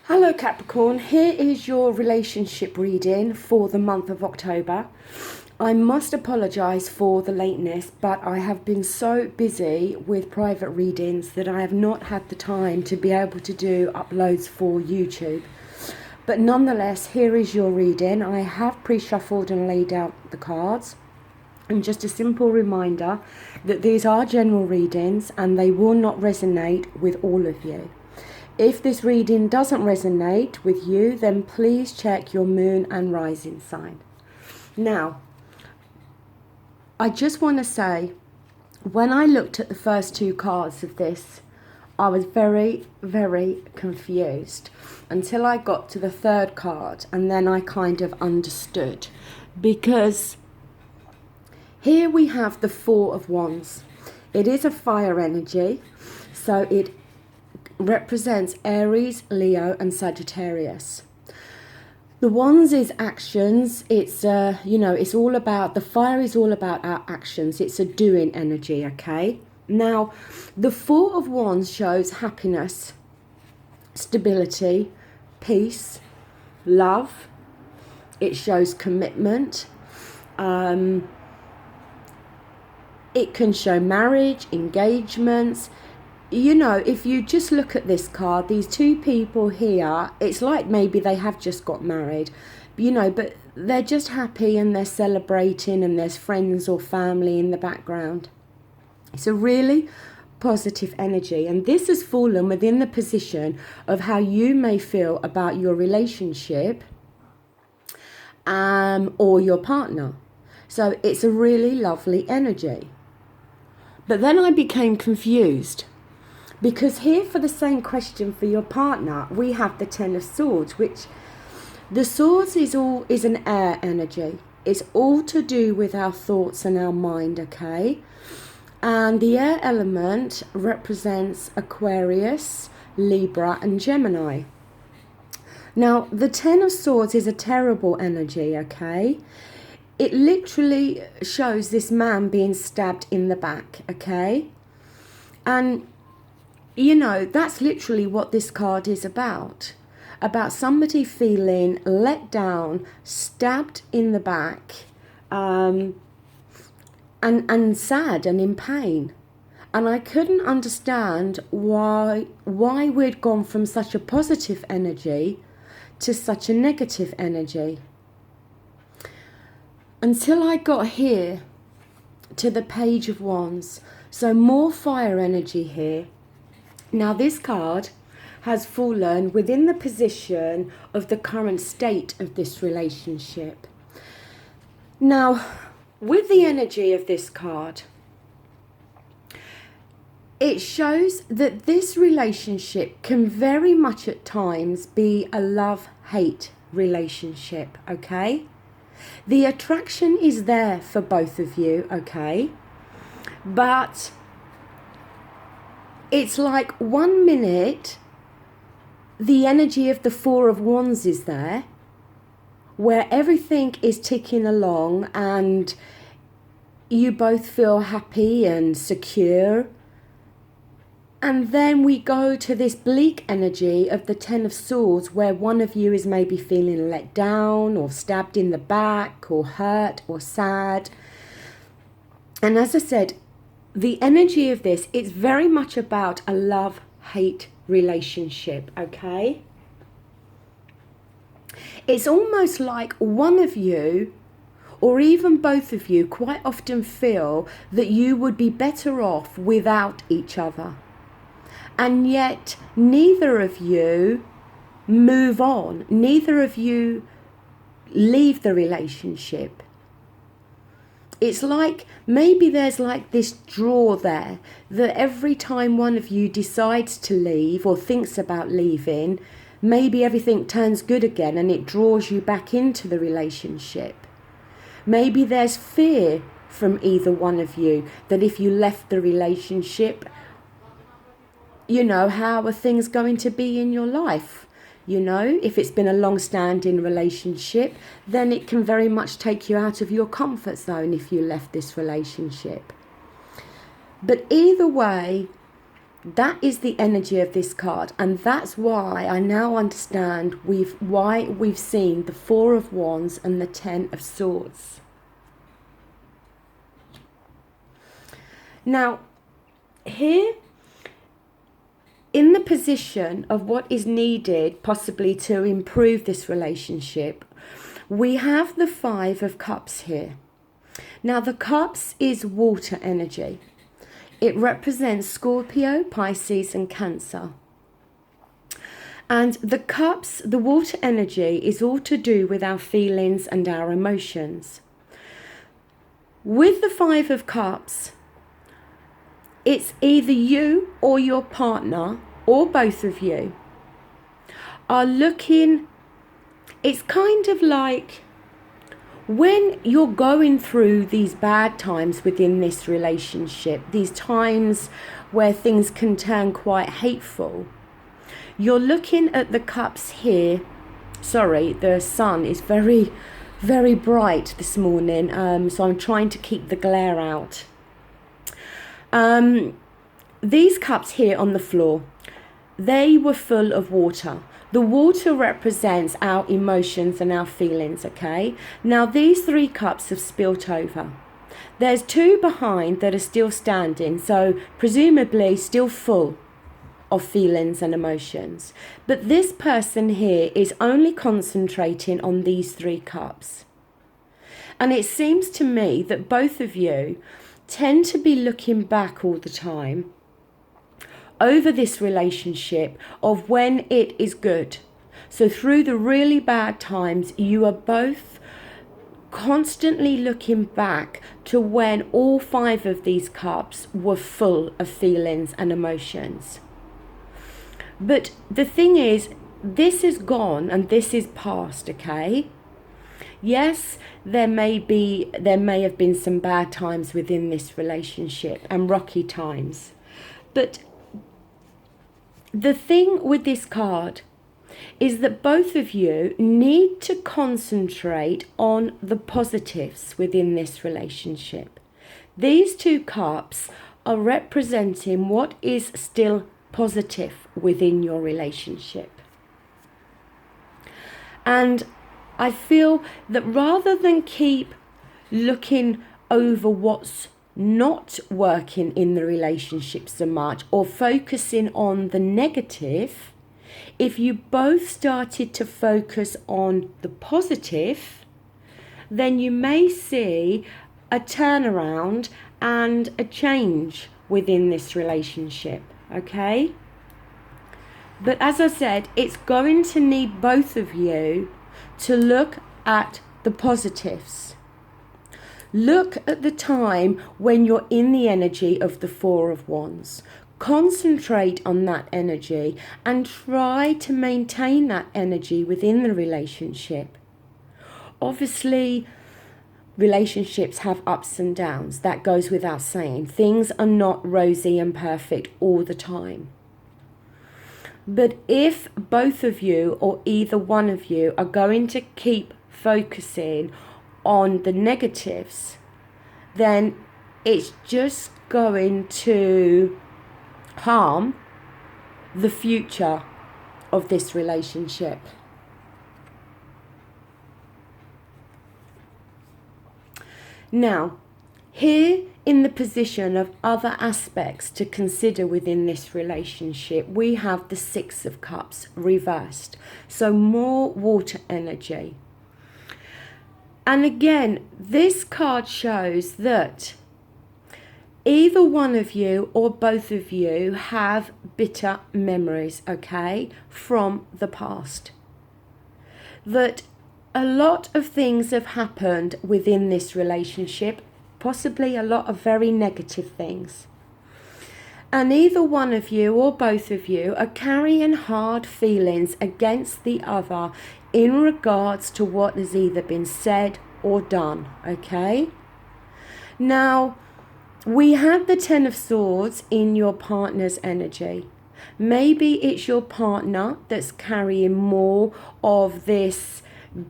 Hello Capricorn, here is your relationship reading for the month of October. I must apologise for the lateness, but I have been so busy with private readings that I have not had the time to be able to do uploads for YouTube. But nonetheless, here is your reading. I have pre-shuffled and laid out the cards. And just a simple reminder that these are general readings and they will not resonate with all of you. If this reading doesn't resonate with you, then please check your moon and rising sign. Now, I just want to say, when I looked at the first two cards of this, I was very, very confused until I got to the third card, and then I kind of understood. Because here we have the Four of Wands. It is a fire energy, so it represents Aries, Leo and Sagittarius. The Wands is actions. It's it's all about, the fire is all about our actions. It's a doing energy, okay? Now, the Four of Wands shows happiness, stability, peace, love. It shows commitment. It can show marriage, engagements. You know, if you just look at this card, these two people here, it's like maybe they have just got married, but they're just happy and they're celebrating and there's friends or family in the background. It's a really positive energy, and this has fallen within the position of how you may feel about your relationship or your partner. So it's a really lovely energy. But then I became confused, because here for the same question for your partner, we have the Ten of Swords, which the Swords is an air energy. It's all to do with our thoughts and our mind, okay? And the air element represents Aquarius, Libra and Gemini. Now, the Ten of Swords is a terrible energy, okay? It literally shows this man being stabbed in the back, okay? And that's literally what this card is about somebody feeling let down, stabbed in the back, and sad and in pain. And I couldn't understand why we'd gone from such a positive energy to such a negative energy. Until I got here to the Page of Wands. So more fire energy here. Now this card has fallen within the position of the current state of this relationship. Now, with the energy of this card, it shows that this relationship can very much at times be a love-hate relationship, okay? The attraction is there for both of you, okay? But it's like 1 minute, the energy of the Four of Wands is there, where everything is ticking along and you both feel happy and secure. And then we go to this bleak energy of the Ten of Swords, where one of you is maybe feeling let down or stabbed in the back or hurt or sad. And as I said, the energy of this, it's very much about a love-hate relationship, okay? It's almost like one of you, or even both of you, quite often feel that you would be better off without each other. And yet, neither of you move on. Neither of you leave the relationship. It's like maybe there's like this draw there that every time one of you decides to leave or thinks about leaving, maybe everything turns good again and it draws you back into the relationship. Maybe there's fear from either one of you that if you left the relationship, how are things going to be in your life? If it's been a long-standing relationship, then it can very much take you out of your comfort zone if you left this relationship. But either way, That is the energy of this card, and that's why I now understand why we've seen the Four of Wands and the Ten of Swords. Now, here, in the position of what is needed possibly to improve this relationship, we have the Five of Cups here. Now, the Cups is water energy. It represents Scorpio, Pisces and Cancer. And the cups, the water energy, is all to do with our feelings and our emotions. With the Five of Cups, it's either you or your partner or both of you are looking, it's kind of like when you're going through these bad times within this relationship, these times where things can turn quite hateful, you're looking at the cups here. Sorry, the sun is very, very bright this morning, so I'm trying to keep the glare out. These cups here on the floor, they were full of water. The water represents our emotions and our feelings, okay? Now, these three cups have spilt over. There's two behind that are still standing, so presumably still full of feelings and emotions. But this person here is only concentrating on these three cups. And it seems to me that both of you tend to be looking back all the time over this relationship of when it is good. So through the really bad times, you are both constantly looking back to when all five of these cups were full of feelings and emotions. But the thing is, this is gone and this is past, okay? Yes, there may have been some bad times within this relationship and rocky times. But the thing with this card is that both of you need to concentrate on the positives within this relationship. These two cups are representing what is still positive within your relationship. And I feel that rather than keep looking over what's not working in the relationship so much or focusing on the negative, if you both started to focus on the positive, then you may see a turnaround and a change within this relationship, okay? But as I said, it's going to need both of you to look at the positives. Look at the time when you're in the energy of the Four of Wands. Concentrate on that energy and try to maintain that energy within the relationship. Obviously, relationships have ups and downs. That goes without saying. Things are not rosy and perfect all the time. But if both of you or either one of you are going to keep focusing on the negatives, then it's just going to harm the future of this relationship. Now, here in the position of other aspects to consider within this relationship, we have the Six of Cups reversed. So more water energy. And again, this card shows that either one of you or both of you have bitter memories, okay, from the past. That a lot of things have happened within this relationship, possibly a lot of very negative things. And either one of you or both of you are carrying hard feelings against the other in regards to what has either been said or done, okay? Now, we have the Ten of Swords in your partner's energy. Maybe it's your partner that's carrying more of this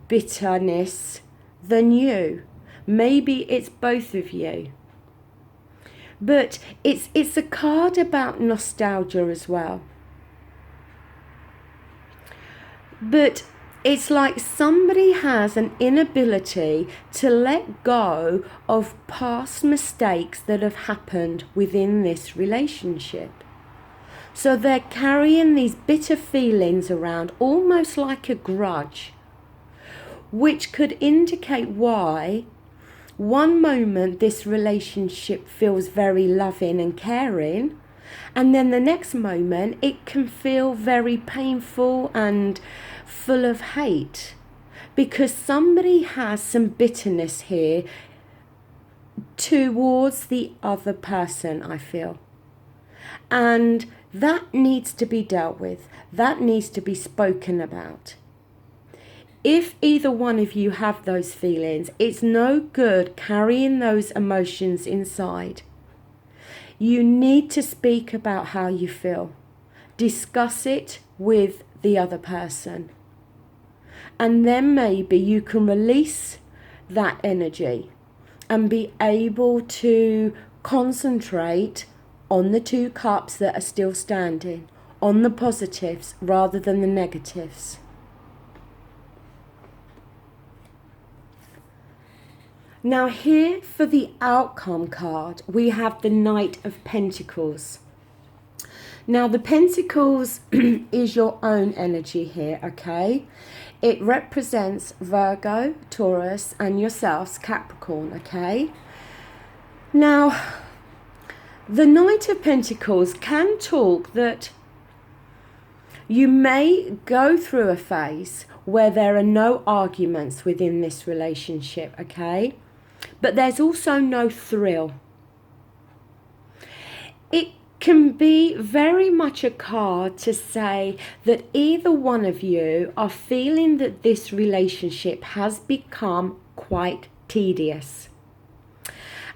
bitterness than you. Maybe it's both of you. But it's a card about nostalgia as well. But it's like somebody has an inability to let go of past mistakes that have happened within this relationship. So they're carrying these bitter feelings around, almost like a grudge, which could indicate why one moment this relationship feels very loving and caring, and then the next moment it can feel very painful and full of hate, because somebody has some bitterness here towards the other person, I feel. And that needs to be dealt with. That needs to be spoken about. If either one of you have those feelings, it's no good carrying those emotions inside. You need to speak about how you feel. Discuss it with the other person. And then maybe you can release that energy and be able to concentrate on the 2 cups that are still standing, on the positives rather than the negatives. Now here for the outcome card, we have the Knight of Pentacles. Now the Pentacles is your own energy here, okay? It represents Virgo, Taurus, and yourselves, Capricorn, okay? Now, the Knight of Pentacles can talk that you may go through a phase where there are no arguments within this relationship, okay? But there's also no thrill. It can be very much a card to say that either one of you are feeling that this relationship has become quite tedious,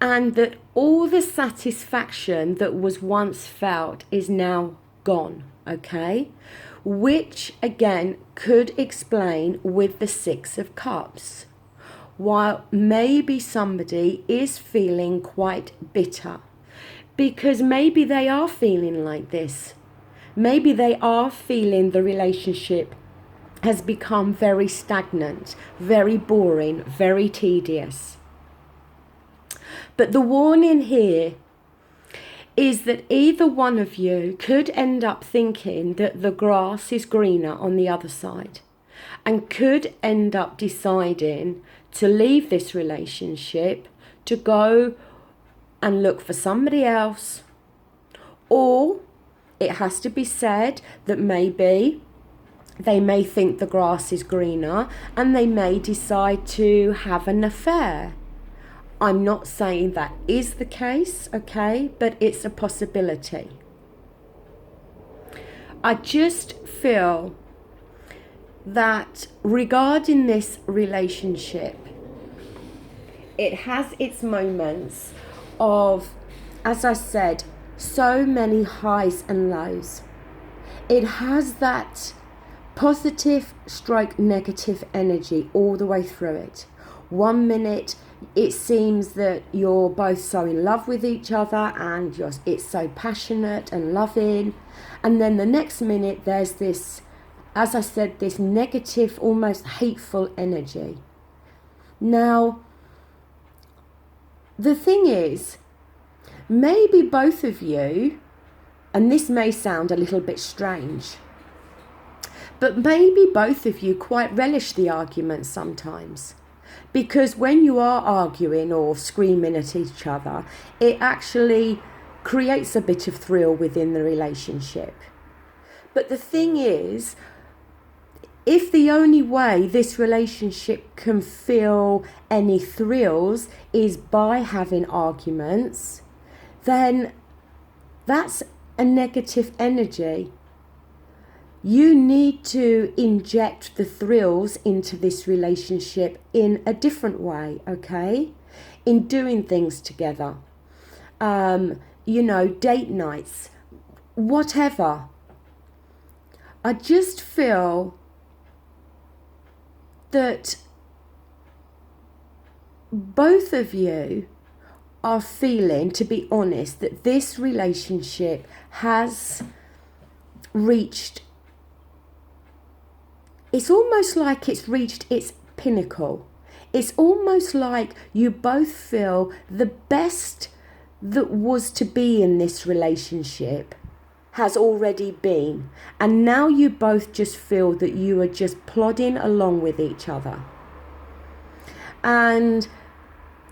and that all the satisfaction that was once felt is now gone, okay? Which again could explain with the 6 of Cups. While maybe somebody is feeling quite bitter, because maybe they are feeling like this. Maybe they are feeling the relationship has become very stagnant, very boring, very tedious. But the warning here is that either one of you could end up thinking that the grass is greener on the other side, and could end up deciding to leave this relationship, to go and look for somebody else. Or it has to be said that maybe they may think the grass is greener and they may decide to have an affair. I'm not saying that is the case, okay, but it's a possibility. I just feel that regarding this relationship, it has its moments of, as I said, so many highs and lows. It has that positive stroke negative energy all the way through it. 1 minute it seems that you're both so in love with each other and it's so passionate and loving, and then the next minute there's this, as I said, this negative, almost hateful energy. Now, the thing is, maybe both of you, and this may sound a little bit strange, but maybe both of you quite relish the arguments sometimes. Because when you are arguing or screaming at each other, it actually creates a bit of thrill within the relationship. But the thing is, if the only way this relationship can feel any thrills is by having arguments, then that's a negative energy. You need to inject the thrills into this relationship in a different way, okay? In doing things together. Date nights, whatever. I just feel that both of you are feeling, to be honest, that this relationship has reached, it's almost like it's reached its pinnacle. It's almost like you both feel the best that was to be in this relationship has already been. And now you both just feel that you are just plodding along with each other. And,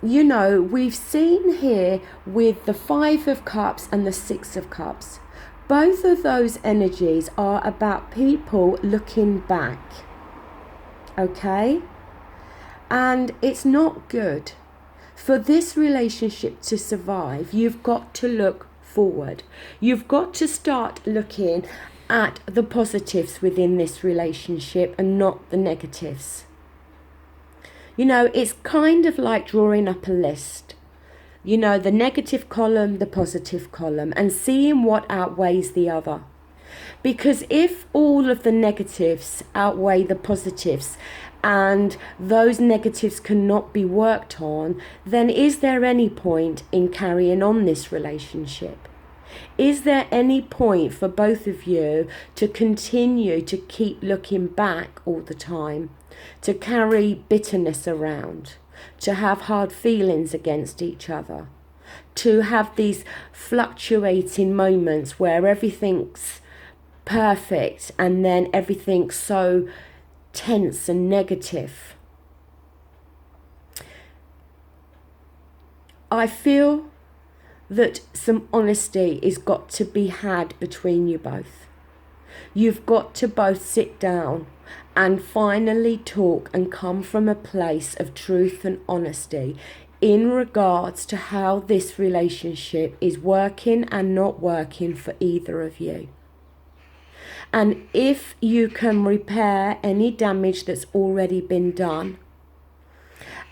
you know, we've seen here with the 5 of Cups and the 6 of Cups, both of those energies are about people looking back. Okay? And it's not good. For this relationship to survive, you've got to look forward. You've got to start looking at the positives within this relationship and not the negatives. You know, it's kind of like drawing up a list. You know, the negative column, the positive column, and seeing what outweighs the other. Because if all of the negatives outweigh the positives and those negatives cannot be worked on, then is there any point in carrying on this relationship? Is there any point for both of you to continue to keep looking back all the time, to carry bitterness around, to have hard feelings against each other, to have these fluctuating moments where everything's perfect and then everything's so tense and negative? I feel that some honesty is got to be had between you both. You've got to both sit down and finally talk and come from a place of truth and honesty in regards to how this relationship is working and not working for either of you. And if you can repair any damage that's already been done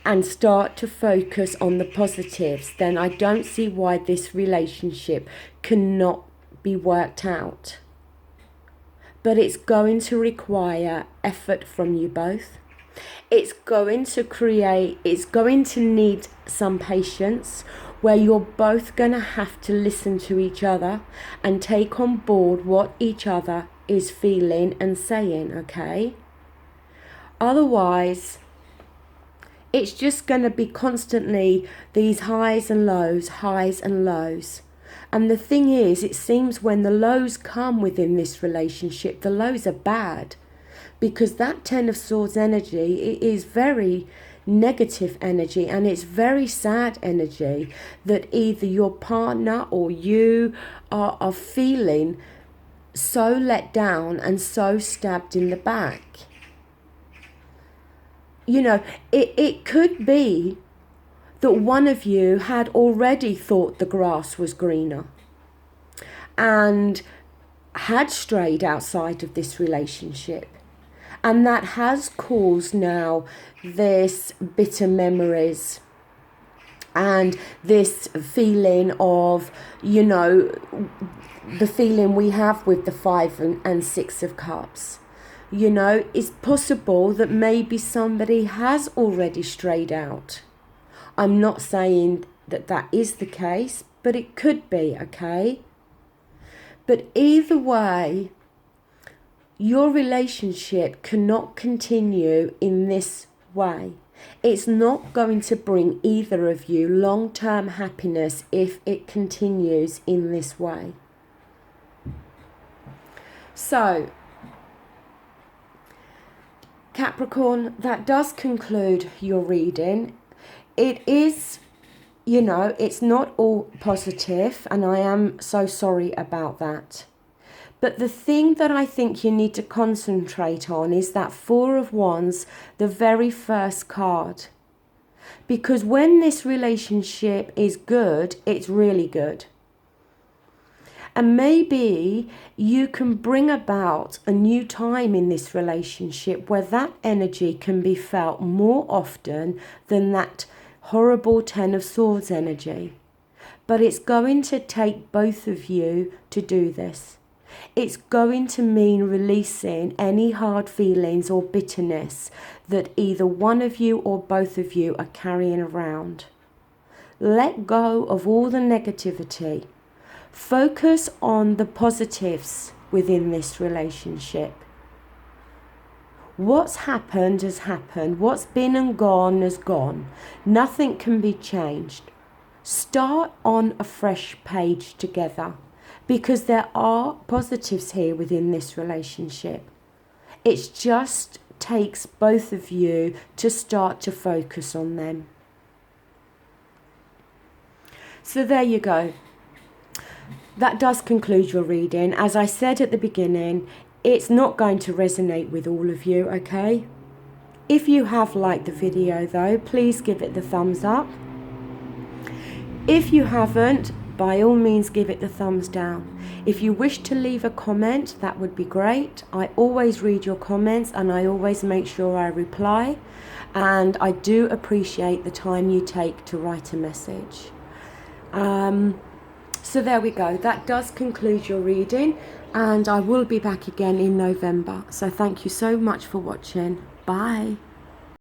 and start to focus on the positives, then I don't see why this relationship cannot be worked out. But it's going to require effort from you both. It's going to need some patience where you're both going to have to listen to each other and take on board what each other is feeling and saying, okay? Otherwise, it's just going to be constantly these highs and lows, highs and lows. And the thing is, it seems when the lows come within this relationship, the lows are bad. Because that 10 of Swords energy, it is very negative energy, and it's very sad energy that either your partner or you are feeling so let down and so stabbed in the back. You know, it could be that one of you had already thought the grass was greener and had strayed outside of this relationship. And that has caused now this bitter memories and this feeling of, you know, the feeling we have with the 5 and 6 of Cups. You know, it's possible that maybe somebody has already strayed out. I'm not saying that that is the case, but it could be, okay? But either way, your relationship cannot continue in this way. It's not going to bring either of you long-term happiness if it continues in this way. So, Capricorn, that does conclude your reading. It is, you know, it's not all positive, and I am so sorry about that. But the thing that I think you need to concentrate on is that 4 of Wands, the very first card. Because when this relationship is good, it's really good. And maybe you can bring about a new time in this relationship where that energy can be felt more often than that horrible 10 of Swords energy. But it's going to take both of you to do this. It's going to mean releasing any hard feelings or bitterness that either one of you or both of you are carrying around. Let go of all the negativity. Focus on the positives within this relationship. What's happened has happened. What's been and gone has gone. Nothing can be changed. Start on a fresh page together, because there are positives here within this relationship. It just takes both of you to start to focus on them. So there you go. That does conclude your reading. As I said at the beginning, it's not going to resonate with all of you, okay? If you have liked the video though, please give it the thumbs up. If you haven't, by all means give it the thumbs down. If you wish to leave a comment, that would be great. I always read your comments and I always make sure I reply. And I do appreciate the time you take to write a message. So there we go. That does conclude your reading, and I will be back again in November. So thank you so much for watching. Bye.